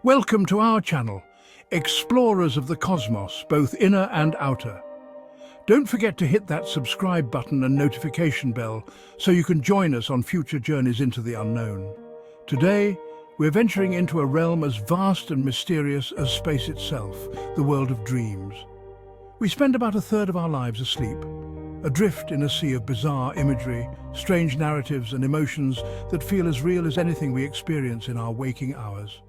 Welcome to our channel, Explorers of the Cosmos, both inner and outer. Don't forget to hit that subscribe button and notification bell so you can join us on future journeys into the unknown. Today, we're venturing into a realm as vast and mysterious as space itself, the world of dreams. We spend about a third of our lives asleep, adrift in a sea of bizarre imagery, strange narratives and emotions that feel as real as anything we experience in our waking hours.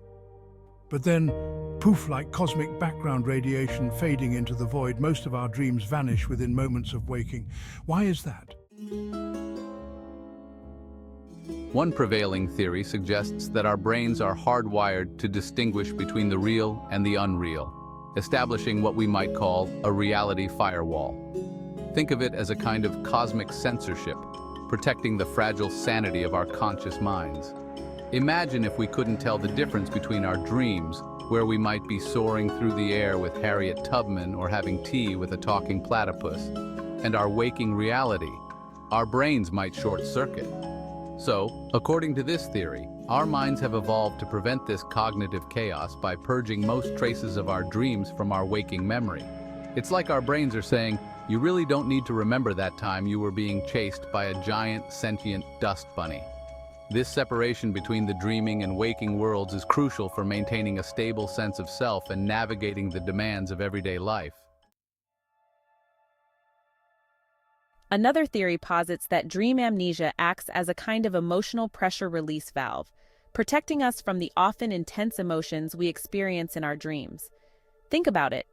But then, poof, like cosmic background radiation fading into the void, most of our dreams vanish within moments of waking. Why is that? One prevailing theory suggests that our brains are hardwired to distinguish between the real and the unreal, establishing what we might call a reality firewall. Think of it as a kind of cosmic censorship, protecting the fragile sanity of our conscious minds. Imagine if we couldn't tell the difference between our dreams, where we might be soaring through the air with Harriet Tubman or having tea with a talking platypus, and our waking reality. Our brains might short-circuit. So, according to this theory, our minds have evolved to prevent this cognitive chaos by purging most traces of our dreams from our waking memory. It's like our brains are saying, you really don't need to remember that time you were being chased by a giant, sentient dust bunny. This separation between the dreaming and waking worlds is crucial for maintaining a stable sense of self and navigating the demands of everyday life. Another theory posits that dream amnesia acts as a kind of emotional pressure release valve, protecting us from the often intense emotions we experience in our dreams. Think about it.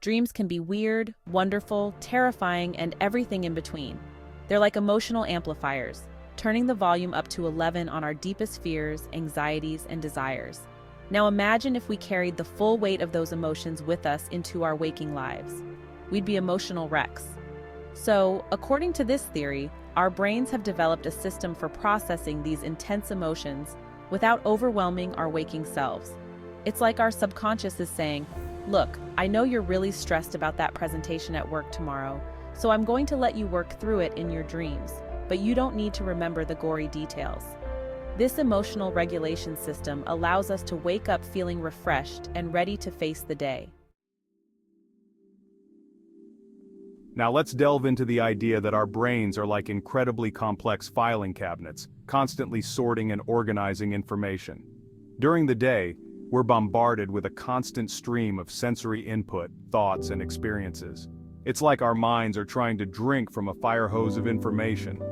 Dreams can be weird, wonderful, terrifying, and everything in between. They're like emotional amplifiers, turning the volume up to 11 on our deepest fears, anxieties, and desires. Now imagine if we carried the full weight of those emotions with us into our waking lives. We'd be emotional wrecks. So, according to this theory, our brains have developed a system for processing these intense emotions without overwhelming our waking selves. It's like our subconscious is saying, look, I know you're really stressed about that presentation at work tomorrow, so I'm going to let you work through it in your dreams. But you don't need to remember the gory details. This emotional regulation system allows us to wake up feeling refreshed and ready to face the day. Now let's delve into the idea that our brains are like incredibly complex filing cabinets, constantly sorting and organizing information. During the day, we're bombarded with a constant stream of sensory input, thoughts, and experiences. It's like our minds are trying to drink from a fire hose of information.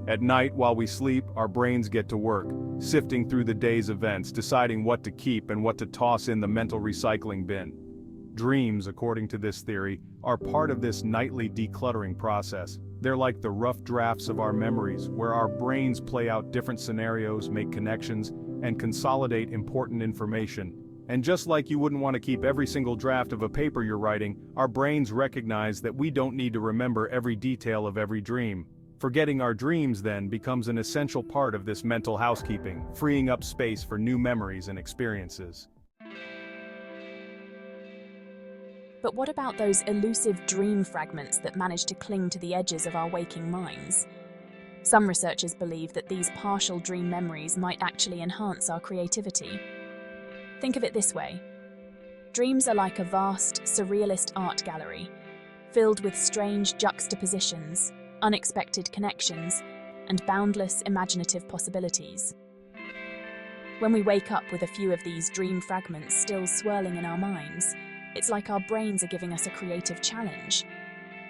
At night, while we sleep, our brains get to work, sifting through the day's events, deciding what to keep and what to toss in the mental recycling bin. Dreams, according to this theory, are part of this nightly decluttering process. They're like the rough drafts of our memories, where our brains play out different scenarios, make connections, and consolidate important information. And just like you wouldn't want to keep every single draft of a paper you're writing, our brains recognize that we don't need to remember every detail of every dream. Forgetting our dreams, then, becomes an essential part of this mental housekeeping, freeing up space for new memories and experiences. But what about those elusive dream fragments that manage to cling to the edges of our waking minds? Some researchers believe that these partial dream memories might actually enhance our creativity. Think of it this way. Dreams are like a vast, surrealist art gallery, filled with strange juxtapositions, unexpected connections, and boundless imaginative possibilities. When we wake up with a few of these dream fragments still swirling in our minds, it's like our brains are giving us a creative challenge.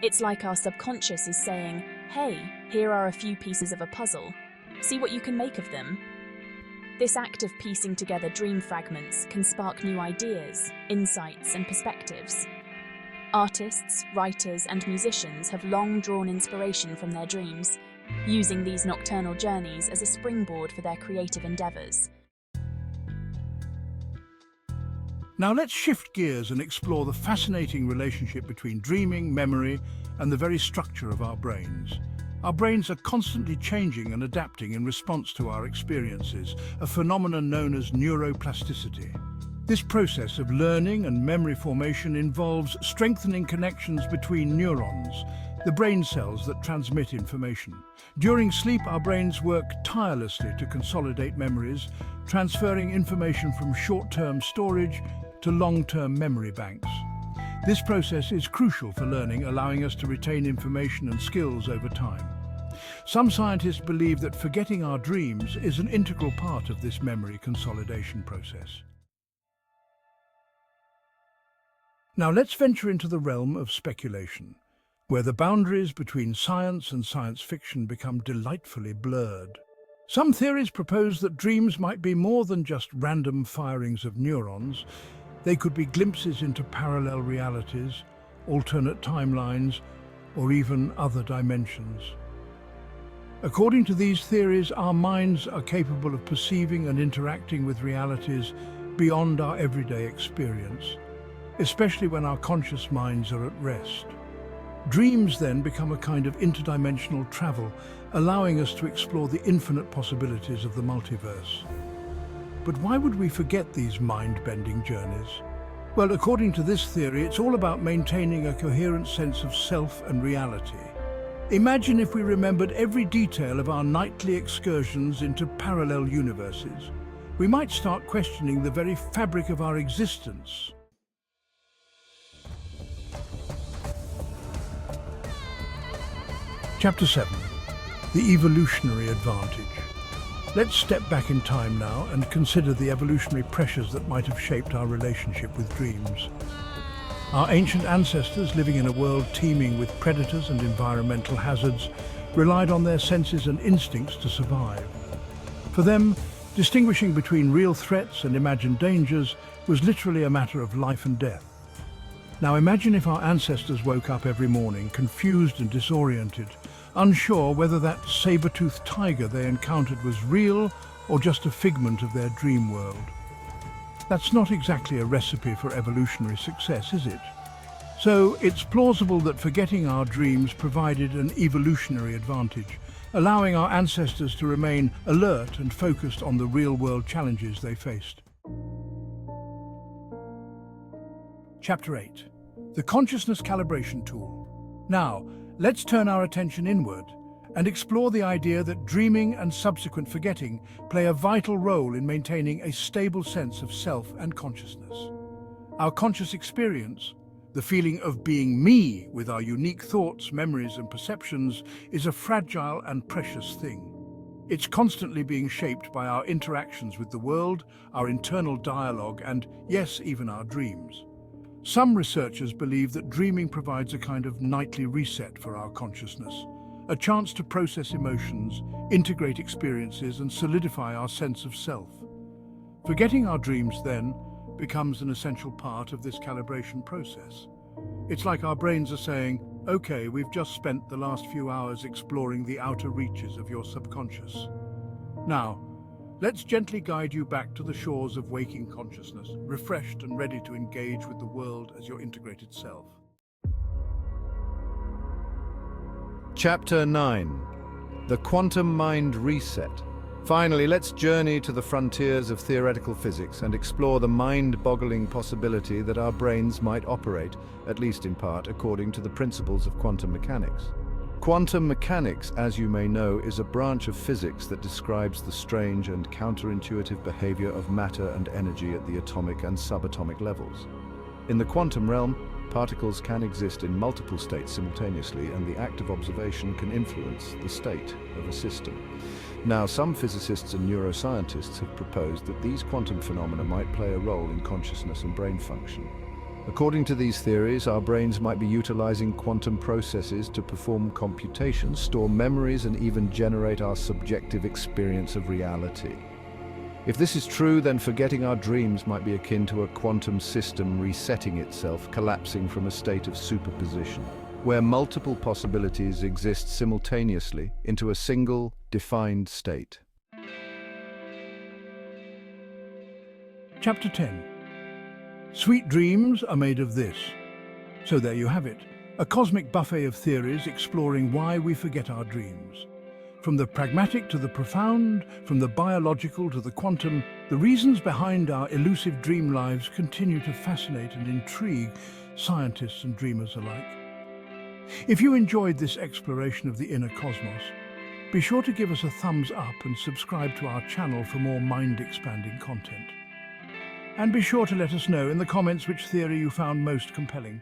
It's like our subconscious is saying, hey, here are a few pieces of a puzzle. See what you can make of them. This act of piecing together dream fragments can spark new ideas, insights, and perspectives. Artists, writers, and musicians have long drawn inspiration from their dreams, using these nocturnal journeys as a springboard for their creative endeavors. Now let's shift gears and explore the fascinating relationship between dreaming, memory, and the very structure of our brains. Our brains are constantly changing and adapting in response to our experiences, a phenomenon known as neuroplasticity. This process of learning and memory formation involves strengthening connections between neurons, the brain cells that transmit information. During sleep, our brains work tirelessly to consolidate memories, transferring information from short-term storage to long-term memory banks. This process is crucial for learning, allowing us to retain information and skills over time. Some scientists believe that forgetting our dreams is an integral part of this memory consolidation process. Now let's venture into the realm of speculation, where the boundaries between science and science fiction become delightfully blurred. Some theories propose that dreams might be more than just random firings of neurons. They could be glimpses into parallel realities, alternate timelines, or even other dimensions. According to these theories, our minds are capable of perceiving and interacting with realities beyond our everyday experience, especially when our conscious minds are at rest. Dreams then become a kind of interdimensional travel, allowing us to explore the infinite possibilities of the multiverse. But why would we forget these mind-bending journeys? Well, according to this theory, it's all about maintaining a coherent sense of self and reality. Imagine if we remembered every detail of our nightly excursions into parallel universes. We might start questioning the very fabric of our existence. Chapter 7. The Evolutionary Advantage. Let's step back in time now and consider the evolutionary pressures that might have shaped our relationship with dreams. Our ancient ancestors, living in a world teeming with predators and environmental hazards, relied on their senses and instincts to survive. For them, distinguishing between real threats and imagined dangers was literally a matter of life and death. Now imagine if our ancestors woke up every morning confused and disoriented, unsure whether that saber-toothed tiger they encountered was real or just a figment of their dream world. That's not exactly a recipe for evolutionary success, is it? So it's plausible that forgetting our dreams provided an evolutionary advantage, allowing our ancestors to remain alert and focused on the real-world challenges they faced. Chapter 8. The Consciousness Calibration Tool. Now, let's turn our attention inward and explore the idea that dreaming and subsequent forgetting play a vital role in maintaining a stable sense of self and consciousness. Our conscious experience, the feeling of being me with our unique thoughts, memories and perceptions, is a fragile and precious thing. It's constantly being shaped by our interactions with the world, our internal dialogue and, yes, even our dreams. Some researchers believe that dreaming provides a kind of nightly reset for our consciousness, a chance to process emotions, integrate experiences, and solidify our sense of self. Forgetting our dreams, then, becomes an essential part of this calibration process. It's like our brains are saying, okay, we've just spent the last few hours exploring the outer reaches of your subconscious. Now, let's gently guide you back to the shores of waking consciousness, refreshed and ready to engage with the world as your integrated self. Chapter 9. The Quantum Mind Reset. Finally, let's journey to the frontiers of theoretical physics and explore the mind-boggling possibility that our brains might operate, at least in part, according to the principles of quantum mechanics. Quantum mechanics, as you may know, is a branch of physics that describes the strange and counterintuitive behavior of matter and energy at the atomic and subatomic levels. In the quantum realm, particles can exist in multiple states simultaneously, and the act of observation can influence the state of a system. Now, some physicists and neuroscientists have proposed that these quantum phenomena might play a role in consciousness and brain function. According to these theories, our brains might be utilizing quantum processes to perform computations, store memories, and even generate our subjective experience of reality. If this is true, then forgetting our dreams might be akin to a quantum system resetting itself, collapsing from a state of superposition, where multiple possibilities exist simultaneously into a single, defined state. Chapter 10. Sweet dreams are made of this. So there you have it, a cosmic buffet of theories exploring why we forget our dreams. From the pragmatic to the profound, from the biological to the quantum, the reasons behind our elusive dream lives continue to fascinate and intrigue scientists and dreamers alike. If you enjoyed this exploration of the inner cosmos, Be sure to give us a thumbs up and subscribe to our channel for more mind-expanding content. And be sure to let us know in the comments which theory you found most compelling.